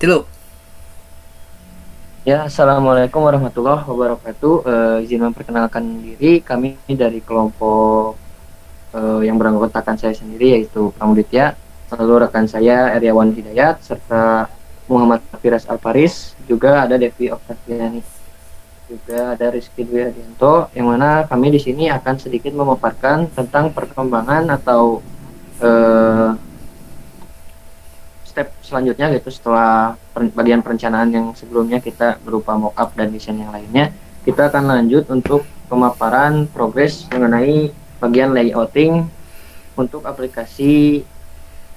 Tilu. Ya, Assalamualaikum warahmatullahi wabarakatuh. Izin memperkenalkan diri, kami dari kelompok yang beranggotakan saya sendiri, yaitu Pramuditya, lalu rekan saya Eriawan Hidayat, serta Muhammad Firas Alfaris, juga ada Devi Oktaviani, juga ada Rizky Dwi Hadianto, yang mana kami di sini akan sedikit memaparkan tentang perkembangan atau eh, step selanjutnya gitu setelah bagian perencanaan yang sebelumnya kita berupa mockup dan desain yang lainnya, kita akan lanjut untuk pemaparan progres mengenai bagian layouting untuk aplikasi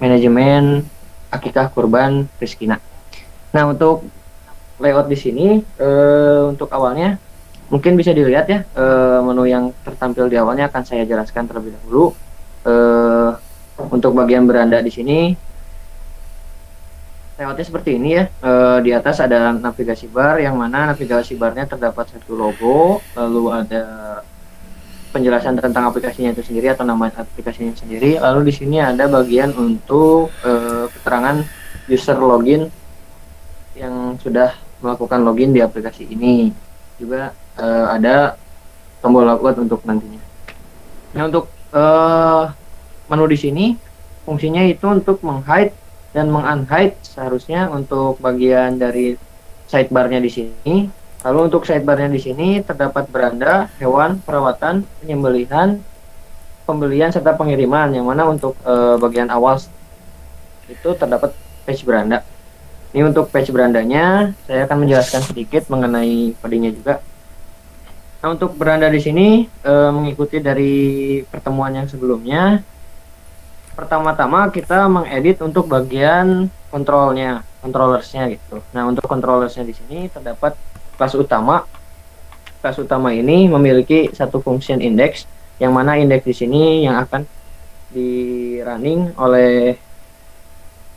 manajemen akikah kurban Rizkina. Nah, untuk layout di sini untuk awalnya mungkin bisa dilihat ya, menu yang tertampil di awalnya akan saya jelaskan terlebih dahulu. Eh, untuk bagian beranda di sini layoutnya seperti ini ya. Di atas ada navigasi bar, yang mana navigasi barnya terdapat satu logo, lalu ada penjelasan tentang aplikasinya itu sendiri atau nama aplikasinya sendiri. Lalu di sini ada bagian untuk keterangan user login yang sudah melakukan login di aplikasi ini. Juga ada tombol logout untuk nantinya. Nah, untuk menu di sini fungsinya itu untuk menghide dan mengunhide seharusnya untuk bagian dari sidebarnya di sini. Lalu untuk sidebarnya di sini terdapat beranda, hewan, perawatan, penyembelihan, pembelian serta pengiriman. Yang mana untuk bagian awal itu terdapat page beranda. Ini untuk page berandanya saya akan menjelaskan sedikit mengenai kodenya juga. Nah, untuk beranda di sini mengikuti dari pertemuan yang sebelumnya. Pertama-tama kita mengedit untuk bagian controllersnya gitu. Nah, untuk controllersnya di sini terdapat kelas utama. Kelas utama ini memiliki satu function index, yang mana index di sini yang akan di running oleh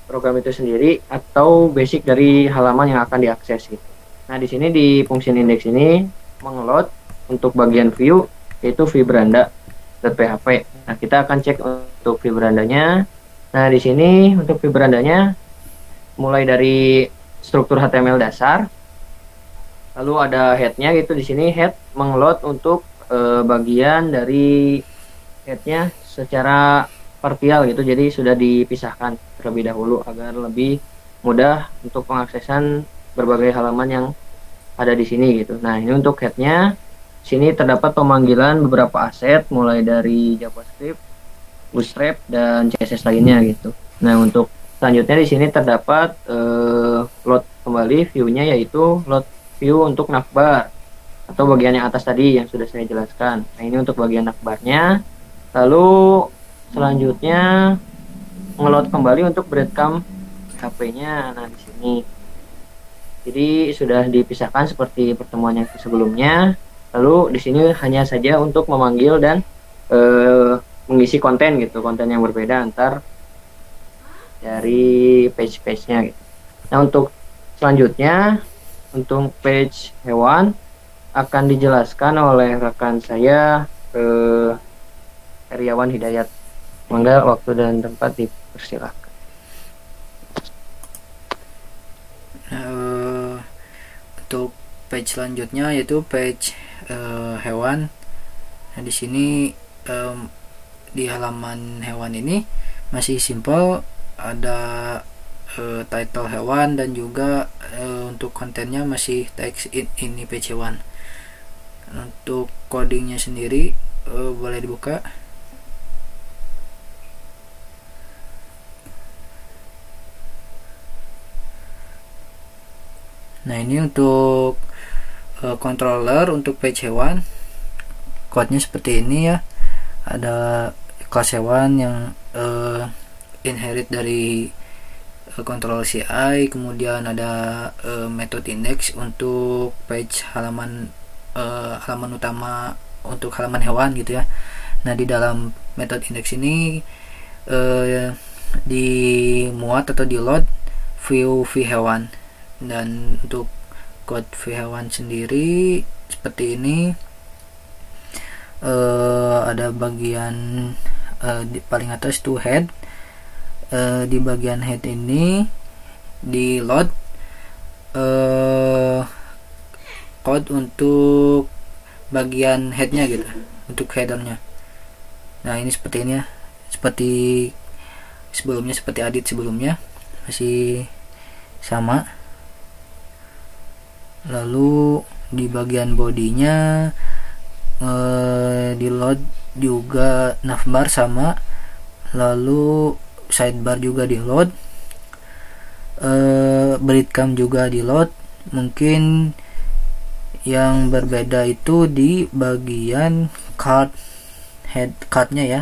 program itu sendiri atau basic dari halaman yang akan diakses gitu. Nah, di sini di function index ini mengeload untuk bagian view, yaitu view beranda.php. Nah, kita akan cek untuk view berandanya. Nah, di sini untuk view berandanya mulai dari struktur HTML dasar, lalu ada headnya gitu. Di sini head mengeload untuk bagian dari headnya secara partial gitu, jadi sudah dipisahkan terlebih dahulu agar lebih mudah untuk pengaksesan berbagai halaman yang ada di sini gitu. Nah, ini untuk headnya. Sini terdapat pemanggilan beberapa aset mulai dari JavaScript, Bootstrap, dan CSS lainnya gitu. Nah, untuk selanjutnya di sini terdapat load kembali view-nya, yaitu load view untuk navbar atau bagian yang atas tadi yang sudah saya jelaskan. Nah, ini untuk bagian navbarnya. Lalu selanjutnya ngeload kembali untuk breadcrumb HP-nya. Nah, di sini. Jadi sudah dipisahkan seperti pertemuan yang sebelumnya. Lalu di sini hanya saja untuk memanggil dan mengisi konten gitu, konten yang berbeda antar dari page-page-nya gitu. Nah, untuk selanjutnya untuk page hewan akan dijelaskan oleh rekan saya Heriawan Hidayat. Mangga waktu dan tempat dipersilakan. Eh, untuk page selanjutnya yaitu page hewan. Nah, di sini di halaman hewan ini masih simple, ada title hewan dan juga untuk kontennya masih teks ini page hewan. Untuk codingnya sendiri boleh dibuka. Nah, ini untuk controller untuk page hewan, code-nya seperti ini ya. Ada kelas hewan yang inherit dari control CI, kemudian ada method index untuk page halaman utama untuk halaman hewan gitu ya. Nah, di dalam method index ini dimuat atau di load view hewan. Dan untuk code hewan sendiri seperti ini, ada bagian di paling atas itu head. Di bagian head ini di load eh code untuk bagian headnya gitu, untuk headernya. Nah ini seperti ini ya, seperti sebelumnya, seperti edit sebelumnya masih sama. Lalu di bagian bodinya di load juga navbar sama, lalu sidebar juga di load, breadcrumb juga di load. Mungkin yang berbeda itu di bagian card head cardnya ya,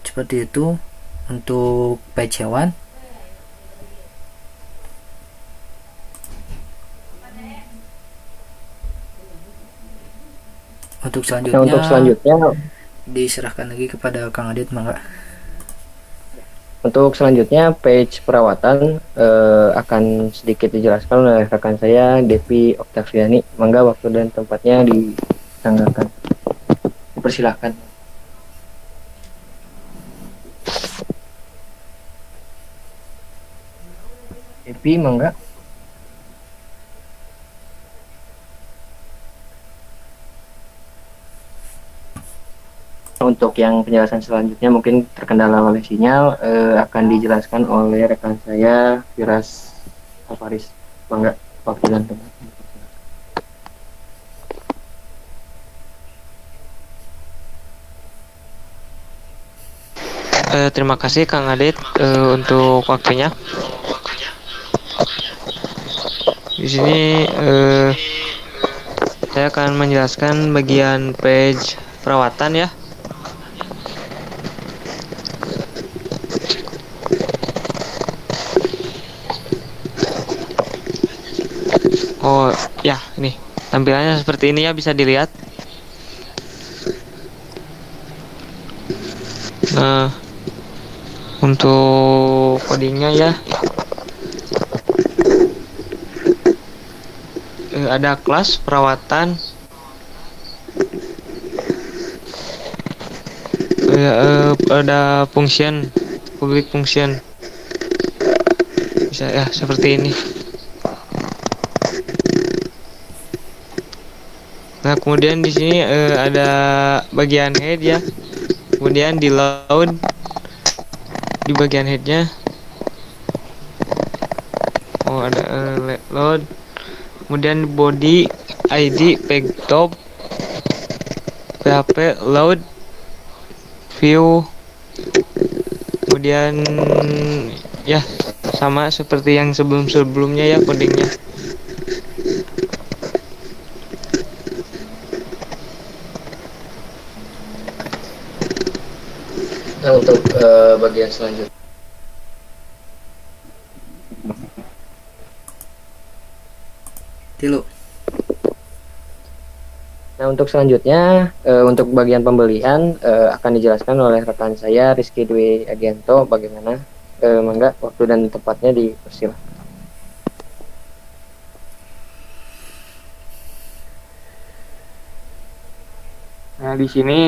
seperti itu untuk page hewan. Untuk Nah, untuk selanjutnya diserahkan lagi kepada Kang Adit, mangga. Untuk selanjutnya page perawatan akan sedikit dijelaskan oleh rekan saya Devi Oktaviani. Mangga waktu dan tempatnya ditanggakan. Dipersilahkan. Devi, mangga. Untuk yang penjelasan selanjutnya mungkin terkendala oleh sinyal, akan dijelaskan oleh rekan saya Firas Alvaris. Mangga, waktu dan tempat. Terima kasih Kang Adit untuk waktunya. Di sini saya akan menjelaskan bagian page perawatan ya. Oh ya, ini tampilannya seperti ini ya, bisa dilihat. Nah, untuk codingnya ya, ada kelas perawatan, ada function, public function, bisa ya seperti ini. Nah, kemudian di sini ada bagian head ya. Kemudian di load di bagian headnya. Oh, ada load. Kemudian body, ID, page top, PHP, load, view. Kemudian ya sama seperti yang sebelum-sebelumnya ya codingnya. Nah, untuk bagian selanjutnya. Tilu. Nah, untuk selanjutnya untuk bagian pembelian akan dijelaskan oleh rekan saya Rizky Dwi Agianto. Bagaimana? Mangga, waktu dan tempatnya dipersilakan. Nah, di sini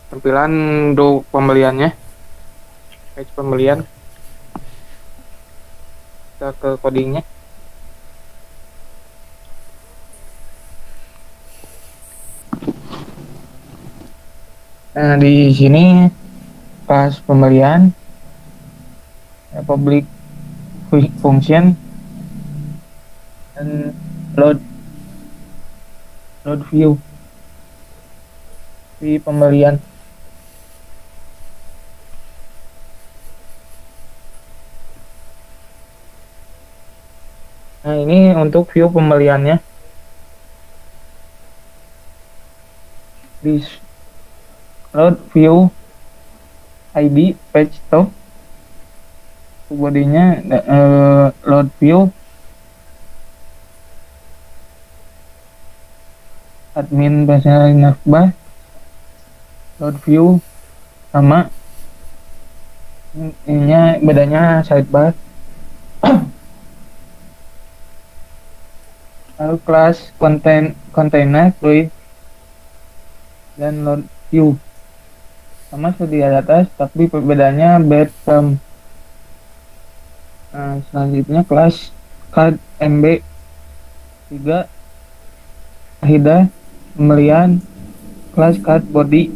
tampilan untuk pembeliannya, page pembelian. Kita ke codingnya. Nah, di sini pas pembelian public function dan load view di pembelian. Nah, ini untuk view pembeliannya. Di load view ID page top, bodinya load view admin bahasa navbar, load view sama, ininya bedanya sidebar. Lalu kelas container fluid dan load view sama seperti di atas, tapi perbedaannya breadcrumb. Nah, selanjutnya kelas CAD MB 3 AHIDA pembelian kelas CAD body.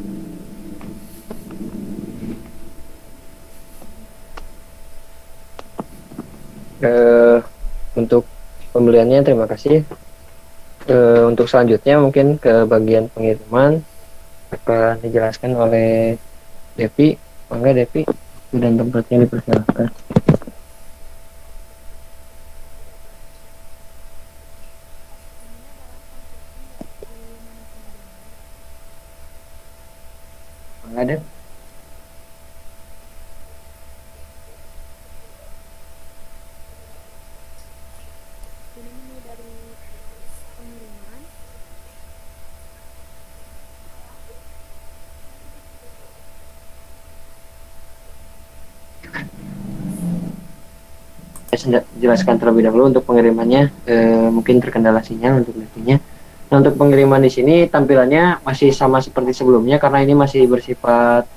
Untuk pembeliannya terima kasih. Untuk selanjutnya mungkin ke bagian pengiriman akan dijelaskan oleh Devi. Mangga Devi, dan tempatnya dipersilakan. Mangga Dev. Ini menu dari pengiriman. Saya jelaskan terlebih dahulu untuk pengirimannya. Mungkin terkendala sinyal untuk nantinya. Nah, untuk pengiriman di sini tampilannya masih sama seperti sebelumnya karena ini masih bersifat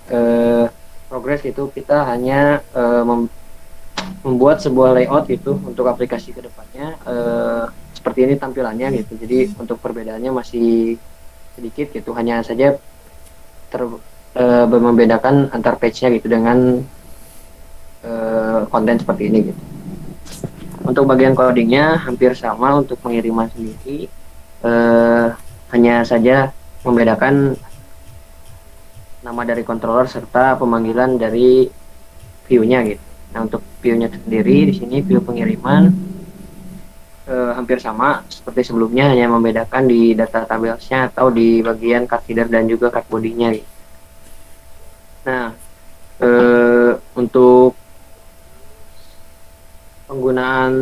progres gitu. Kita hanya membuat sebuah layout gitu untuk aplikasi kedepannya. Seperti ini tampilannya gitu. Jadi untuk perbedaannya masih sedikit gitu. Hanya saja membedakan antar page-nya gitu dengan konten seperti ini gitu. Untuk bagian codingnya hampir sama untuk pengiriman sendiri, hanya saja membedakan nama dari controller serta pemanggilan dari view-nya gitu. Nah, untuk view-nya sendiri di sini view pengiriman hampir sama seperti sebelumnya, hanya membedakan di data tabelsnya atau di bagian card header dan juga card body-nya gitu. Nah, untuk penggunaan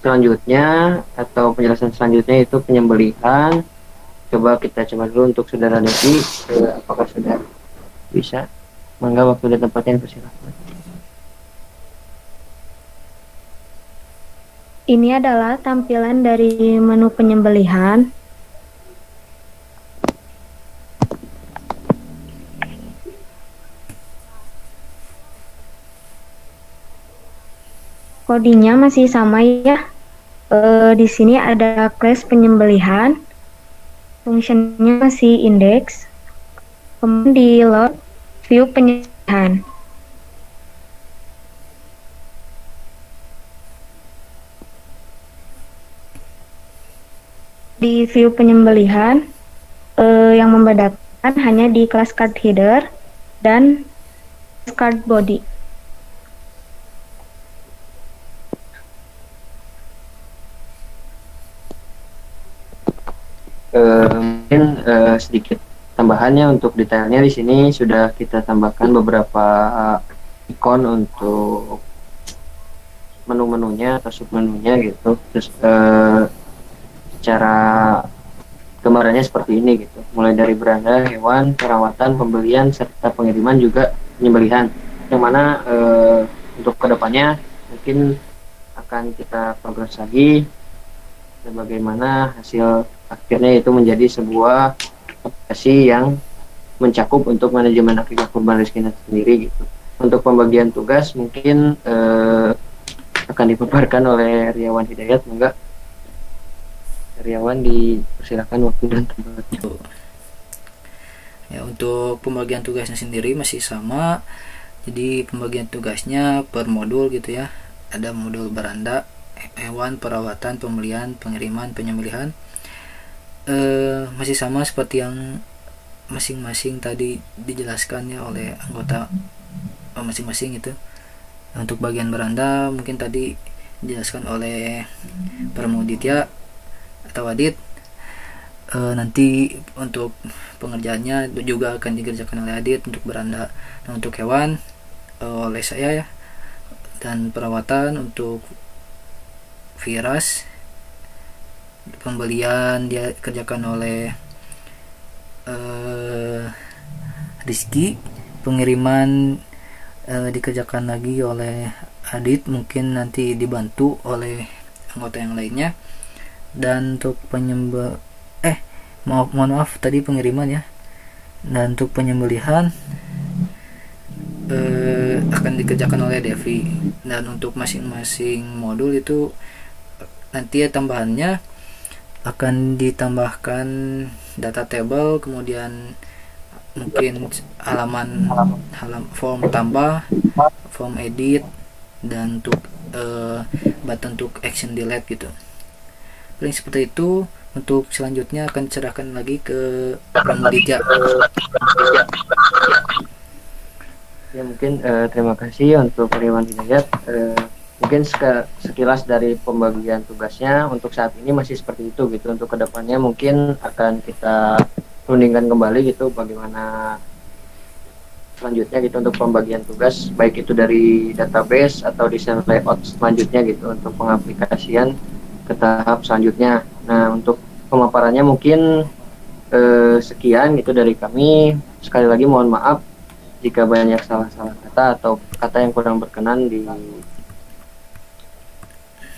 selanjutnya atau penjelasan selanjutnya itu penyembelihan. Coba dulu untuk saudara Devi, apakah sudah bisa? Mangga, waktu dan tempatnya dipersilakan. Ini adalah tampilan dari menu penyembelihan. Codingnya masih sama ya. Di sini ada class penyembelihan, fungsinya masih index, kemudian di load view penyembelihan. Di view penyembelihan yang membedakan hanya di kelas card header dan card body. Mungkin sedikit tambahannya untuk detailnya di sini sudah kita tambahkan beberapa ikon untuk menu-menunya atau submenunya gitu. Terus secara gambarannya seperti ini gitu. Mulai dari beranda, hewan, perawatan, pembelian serta pengiriman juga penyembelihan. Yang mana untuk kedepannya mungkin akan kita progres lagi dan bagaimana hasil akhirnya itu menjadi sebuah aplikasi yang mencakup untuk manajemen aplikasi kurban rezeki sendiri gitu. Untuk pembagian tugas mungkin akan dipaparkan oleh Riawan Hidayat. Enggak, Riawan, dipersilakan waktu dan tempatnya. Ya, untuk pembagian tugasnya sendiri masih sama. Jadi pembagian tugasnya per modul gitu ya. Ada modul beranda, hewan, perawatan, pembelian, pengiriman, penyembelihan. Masih sama seperti yang masing-masing tadi dijelaskan ya oleh anggota masing-masing itu. Untuk bagian beranda mungkin tadi dijelaskan oleh Pramuditya atau Adit. Nanti untuk pengerjaannya juga akan dikerjakan oleh Adit untuk beranda. Nah, untuk hewan oleh saya ya, dan perawatan untuk Firas. Pembelian dia kerjakan oleh Rizky. Pengiriman dikerjakan lagi oleh Adit, mungkin nanti dibantu oleh anggota yang lainnya. Dan untuk mohon maaf tadi pengiriman ya. Dan untuk penyembelihan akan dikerjakan oleh Devi. Dan untuk masing-masing modul itu nanti ya tambahannya akan ditambahkan data table, kemudian mungkin halaman form tambah, form edit, dan untuk button untuk action delete gitu. Paling seperti itu. Untuk selanjutnya akan diserahkan lagi ke Pramuditya. Ya mungkin terima kasih untuk Riwan Hidayat. Mungkin sekilas dari pembagian tugasnya untuk saat ini masih seperti itu gitu. Untuk kedepannya mungkin akan kita rundingkan kembali gitu bagaimana selanjutnya gitu untuk pembagian tugas, baik itu dari database atau desain layout selanjutnya gitu untuk pengaplikasian ke tahap selanjutnya. Nah untuk pemaparannya mungkin sekian gitu dari kami. Sekali lagi mohon maaf jika banyak salah-salah kata atau kata yang kurang berkenan di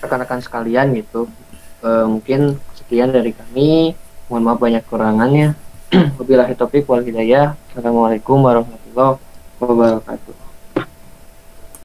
rekan-rekan sekalian gitu. Mungkin sekian dari kami. Mohon maaf banyak kurangannya. Wabillahi taufiq wal hidayah. Assalamualaikum warahmatullahi wabarakatuh.